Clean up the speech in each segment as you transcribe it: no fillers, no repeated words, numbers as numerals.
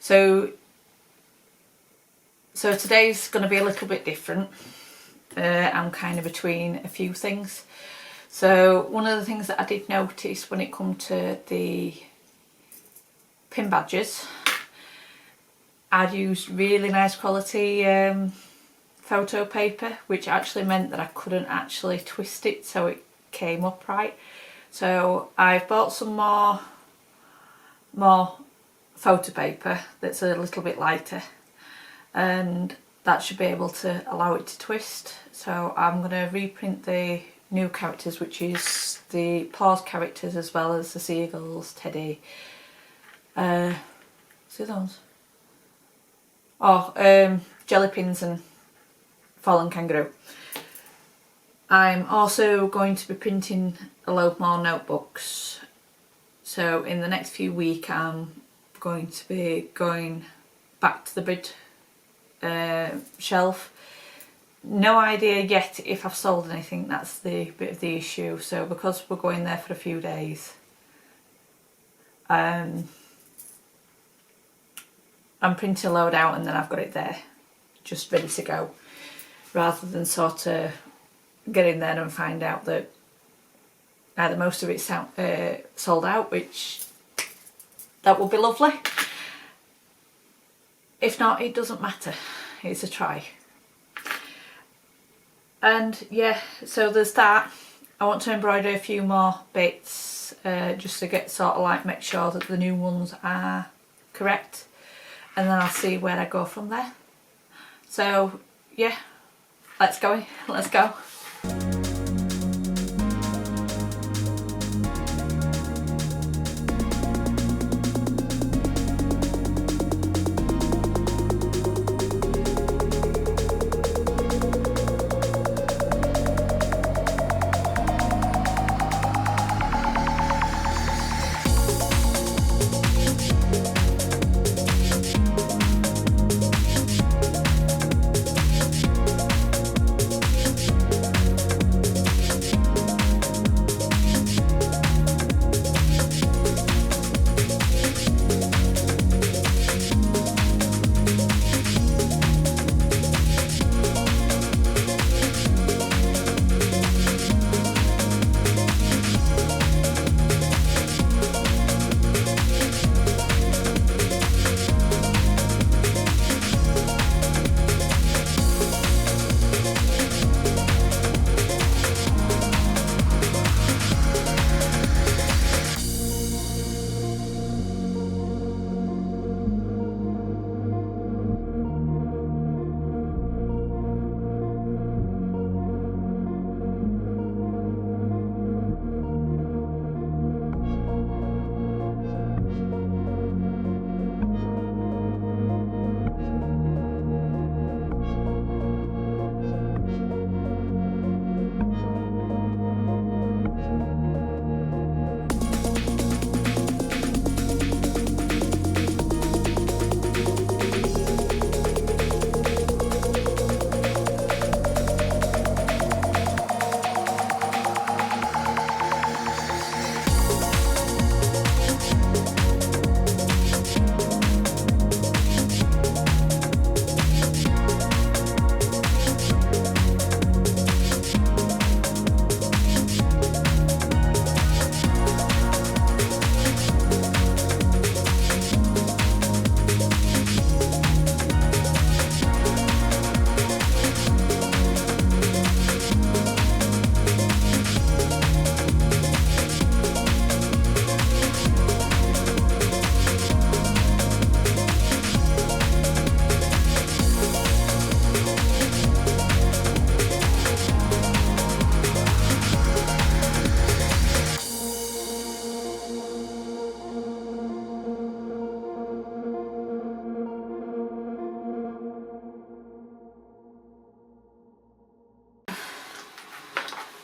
So today's going to be a little bit different. I'm kind of between a few things. So one of the things that I did notice when it come to the pin badges, I'd used really nice quality photo paper, which actually meant that I couldn't actually twist it so it came upright. So I've bought some more photo paper that's a little bit lighter, and that should be able to allow it to twist. So I'm going to reprint the new characters, which is the paws characters as well as the seagulls, Teddy. See those? Oh, jelly pins and fallen kangaroo. I'm also going to be printing a load more notebooks. So in the next few weeks I'm going to be going back to the bid shelf. No idea yet if I've sold anything, that's the bit of the issue. So because we're going there for a few days, I'm printing a load out and then I've got it there just ready to go, rather than sort of get in there and find out that either most of it's sold out, which that would be lovely. If not, it doesn't matter, it's a try. And yeah, so there's that. I want to embroider a few more bits just to get sort of like make sure that the new ones are correct, and then I'll see where I go from there. So yeah, let's go.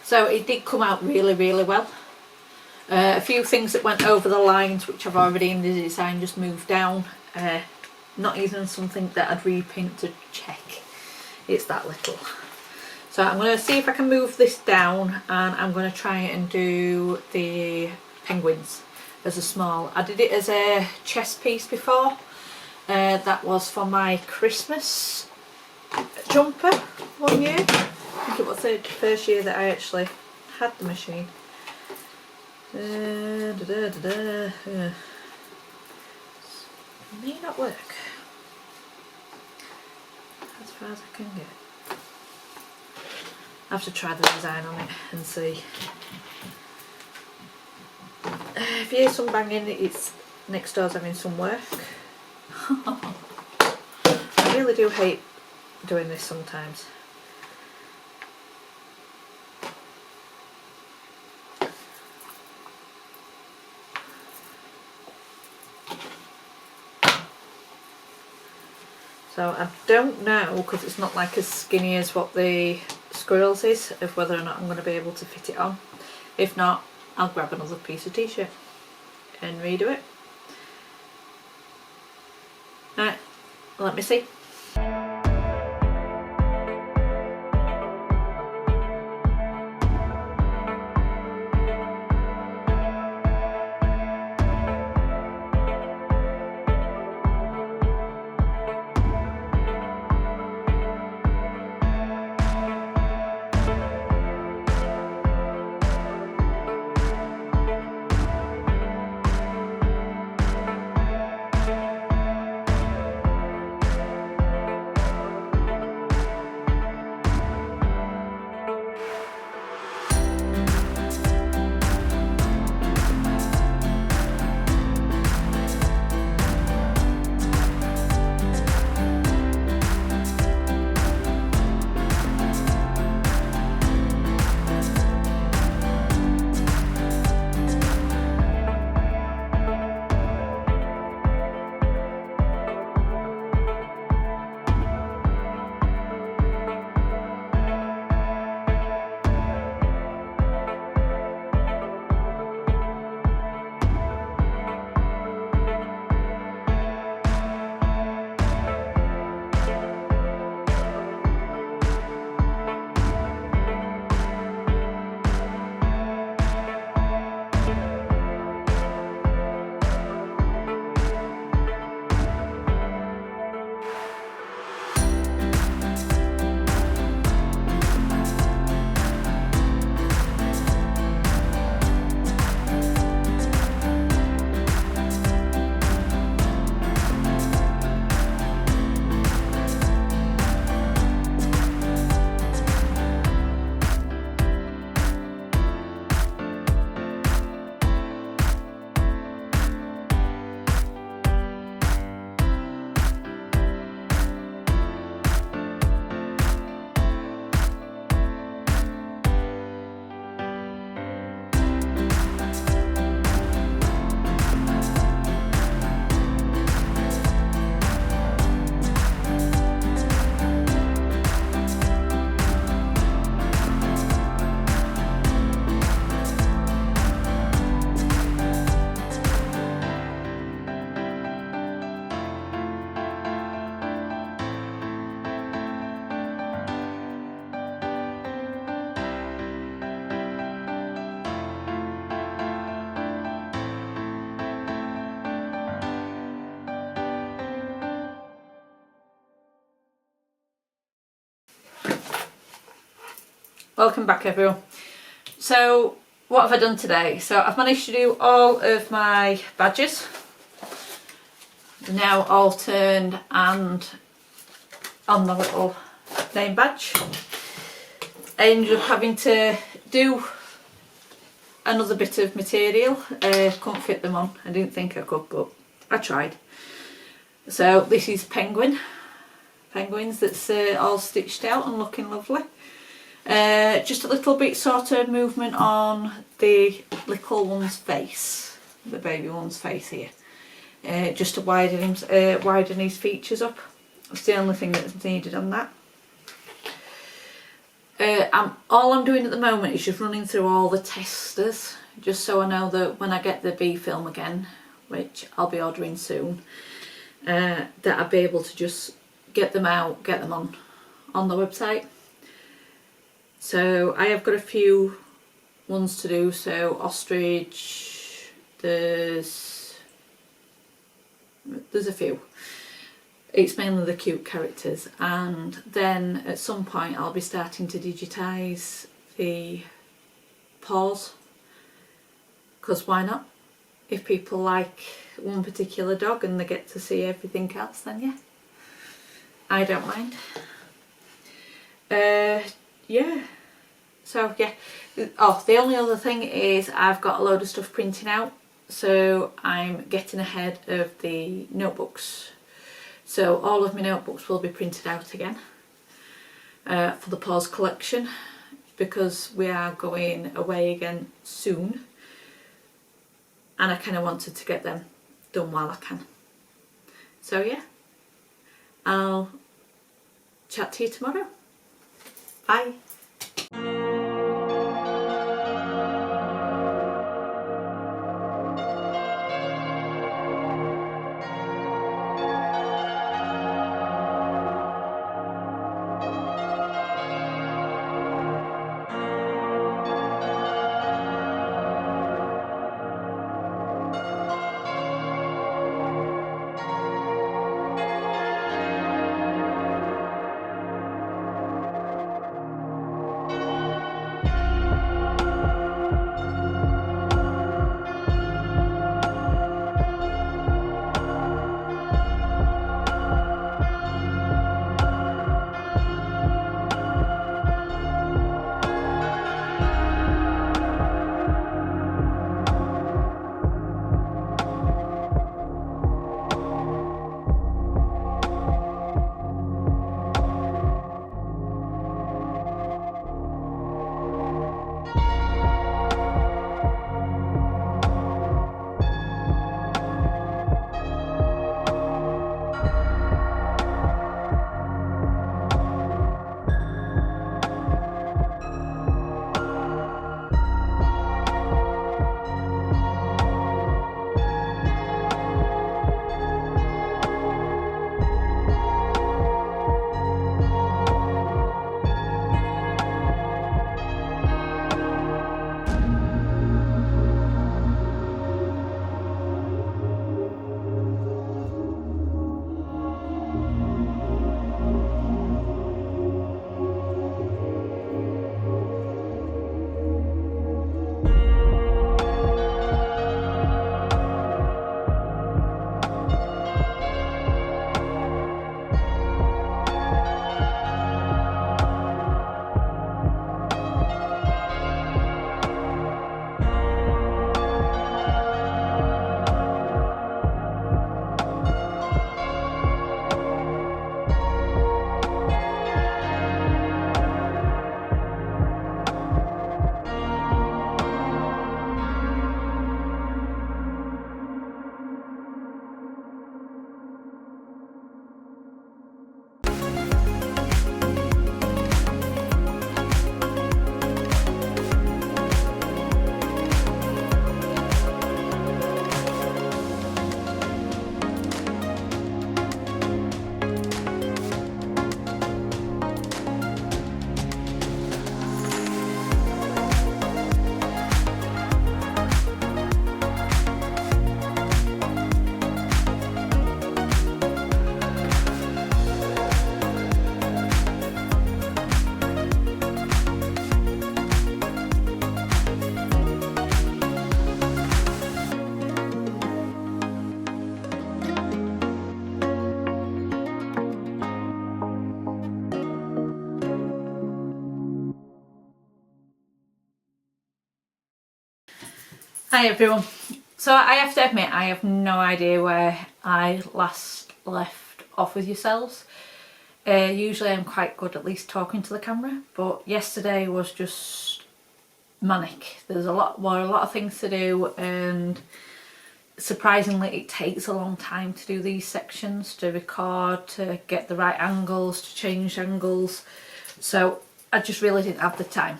So it did come out really well. A few things that went over the lines which I've already in the design just moved down. Not even something that I'd reprint to check. It's that little. So I'm going to see if I can move this down, and I'm going to try and do the penguins as a small. I did it as a chest piece before, That was for my Christmas jumper one year. I think it was the first year that I actually had the machine. May not work as far as I can get. I have to try the design on it and see. If you hear some banging, it's next door's having some work. I really do hate doing this sometimes. So I don't know, because it's not like as skinny as what the squirrels is, of whether or not I'm going to be able to fit it on. If not, I'll grab another piece of t-shirt and redo it. Right, let me see. Welcome back everyone. So what have I done today? So I've managed to do all of my badges. They're now all turned and on the little name badge. I ended up having to do another bit of material. Couldn't fit them on. I didn't think I could, but I tried. So this is penguins that's all stitched out and looking lovely. Just a little bit sort of movement on the little one's face, the baby one's face here, just to widen his features up. That's the only thing that's needed on that. All I'm doing at the moment is just running through all the testers, just so I know that when I get the BFilm again, which I'll be ordering soon, that I'll be able to just get them out, get them on the website. So I have got a few ones to do. So ostrich, there's a few. It's mainly the cute characters, and then at some point I'll be starting to digitise the paws, because why not? If people like one particular dog and they get to see everything else, then yeah, I don't mind. Yeah, so yeah. Oh, the only other thing is I've got a load of stuff printing out, so I'm getting ahead of the notebooks. So all of my notebooks will be printed out again for the paws collection, because we are going away again soon, and I kind of wanted to get them done while I can. So yeah, I'll chat to you tomorrow. Bye. Hi everyone. So I have to admit I have no idea where I last left off with yourselves. Usually I'm quite good at least talking to the camera, but yesterday was just manic. There's a lot of things to do, and surprisingly it takes a long time to do these sections, to record, to get the right angles, to change angles. So I just really didn't have the time.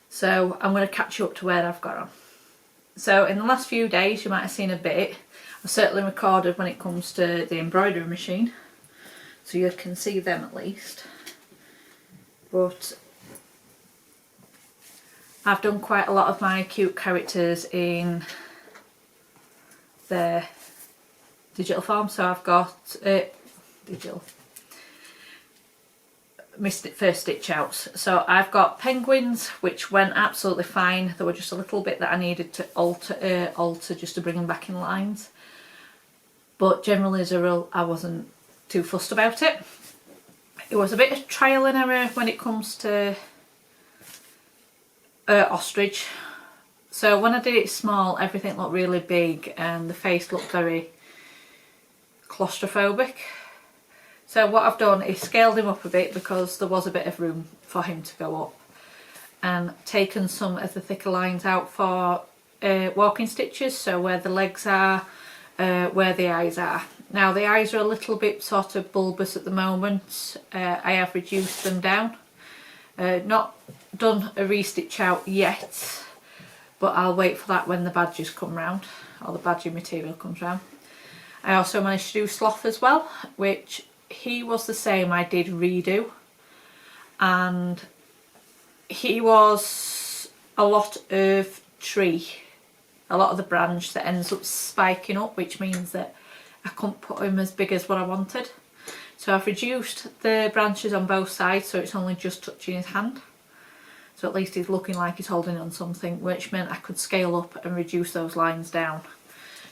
So I'm going to catch you up to where I've got on. So in the last few days you might have seen a bit. I've certainly recorded when it comes to the embroidery machine, so you can see them at least. But I've done quite a lot of my cute characters in their digital form. So I've got digital first stitch outs. So I've got penguins, which went absolutely fine. There were just a little bit that I needed to alter just to bring them back in lines. But generally as a rule, I wasn't too fussed about it. It was a bit of trial and error when it comes to ostrich. So when I did it small, everything looked really big and the face looked very claustrophobic. So what I've done is scaled him up a bit because there was a bit of room for him to go up, and taken some of the thicker lines out for walking stitches, so where the legs are, where the eyes are. Now the eyes are a little bit sort of bulbous at the moment. I have reduced them down. Not done a restitch out yet, but I'll wait for that when the badges come round, or the badging material comes round. I also managed to do Sloth as well, which he was the same, I did redo, and he was a lot of tree, a lot of the branch that ends up spiking up, which means that I couldn't put him as big as what I wanted. So I've reduced the branches on both sides so it's only just touching his hand. So at least he's looking like he's holding on something, which meant I could scale up and reduce those lines down.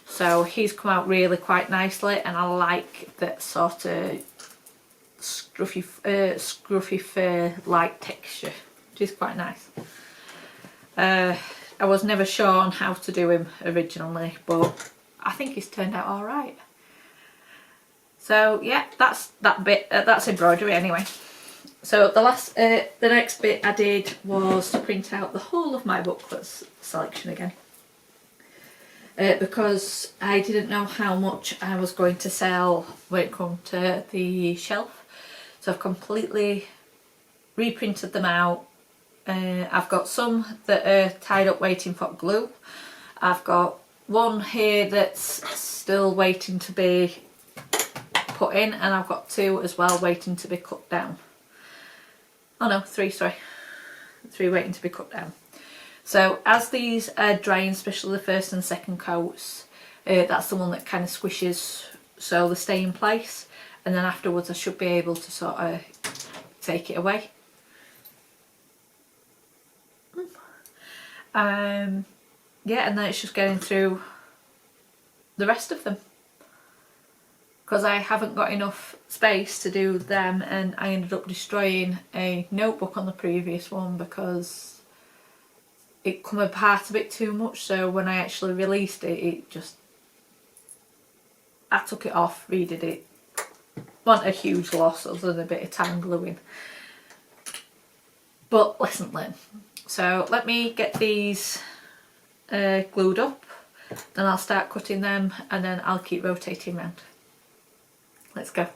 So he's come out really quite nicely, and I like that sort of scruffy fur-like texture, which is quite nice. I was never sure on how to do him originally, but I think he's turned out alright. So yeah, that's that bit, that's embroidery anyway. So the next bit I did was to print out the whole of my booklets selection again. Because I didn't know how much I was going to sell when it comes to the shelf. So I've completely reprinted them out. I've got some that are tied up waiting for glue. I've got one here that's still waiting to be put in, and I've got two as well waiting to be cut down. Oh no, three, sorry. Three waiting to be cut down. So as these are drying, especially the first and second coats, that's the one that kind of squishes so they stay in place, and then afterwards I should be able to sort of take it away. Yeah, and then it's just getting through the rest of them, because I haven't got enough space to do them, and I ended up destroying a notebook on the previous one because it come apart a bit too much. So when I actually released it, I took it off, redid it. Wasn't a huge loss other than a bit of time gluing, but lesson learned. So let me get these glued up, then I'll start cutting them, and then I'll keep rotating around. Let's go.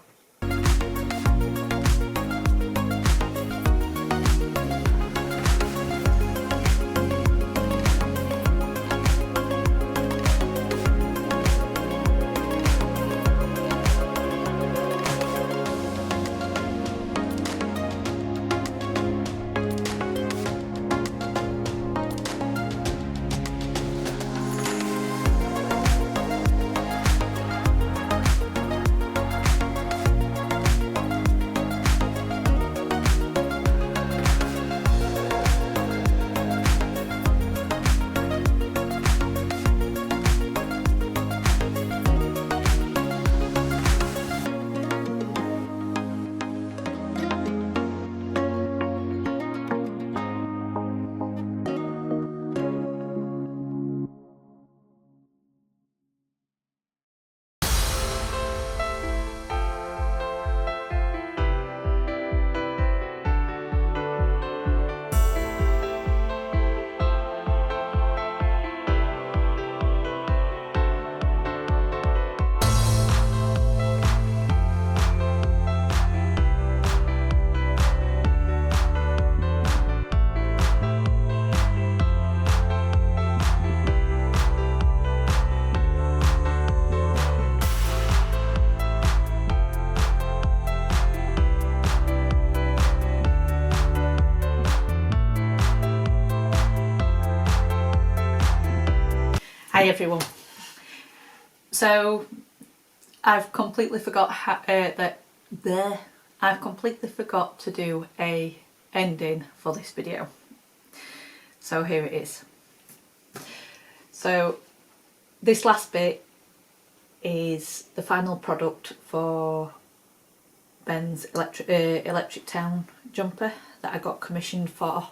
Hi everyone. So I've completely forgot I've completely forgot to do a ending for this video. So here it is. So this last bit is the final product for Ben's Electric Town jumper that I got commissioned for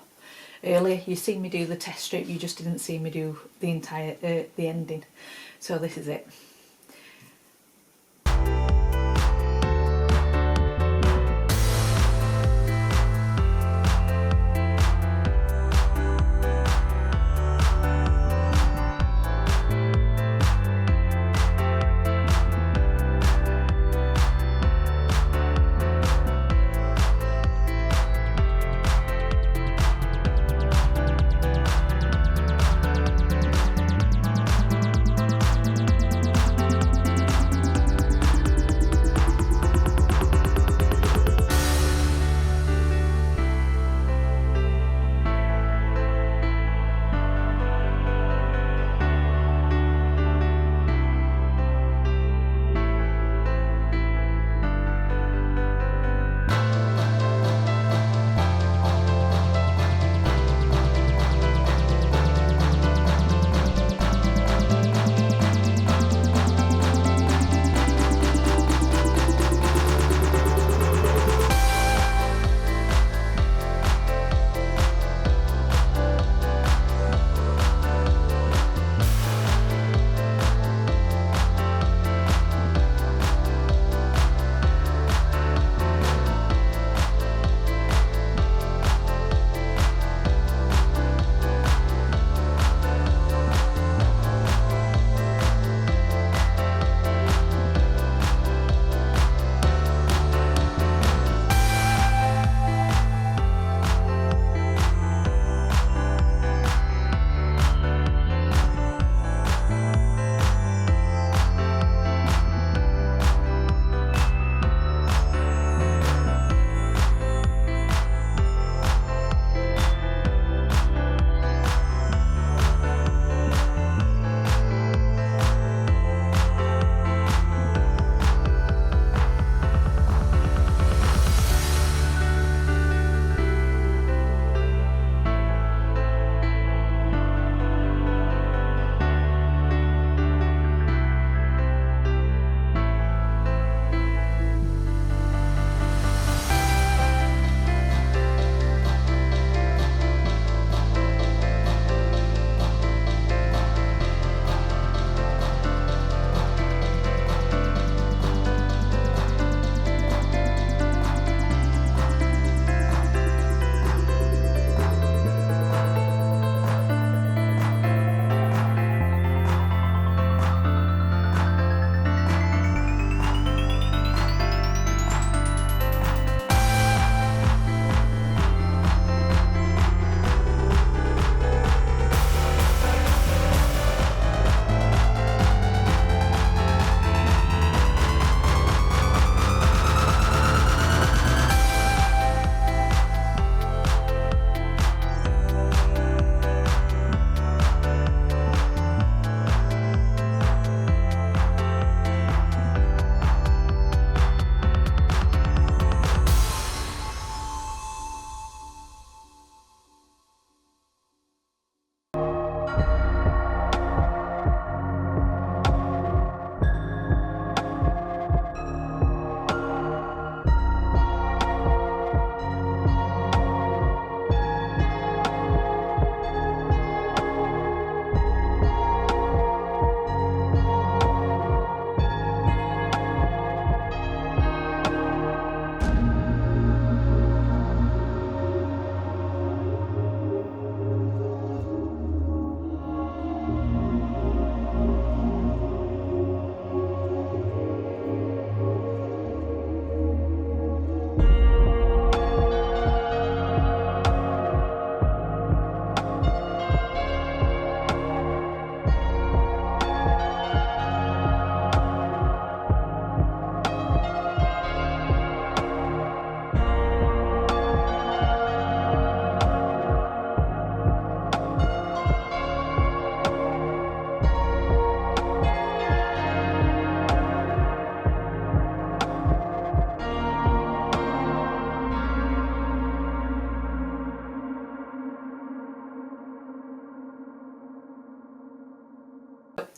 earlier. You seen me do the test strip, you just didn't see me do the entire the ending. So this is it.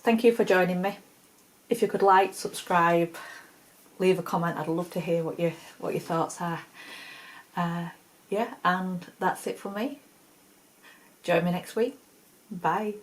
thank you for joining me. If you could like, subscribe, leave a comment, I'd love to hear what your thoughts are. Yeah, and that's it from me. Join me next week. Bye.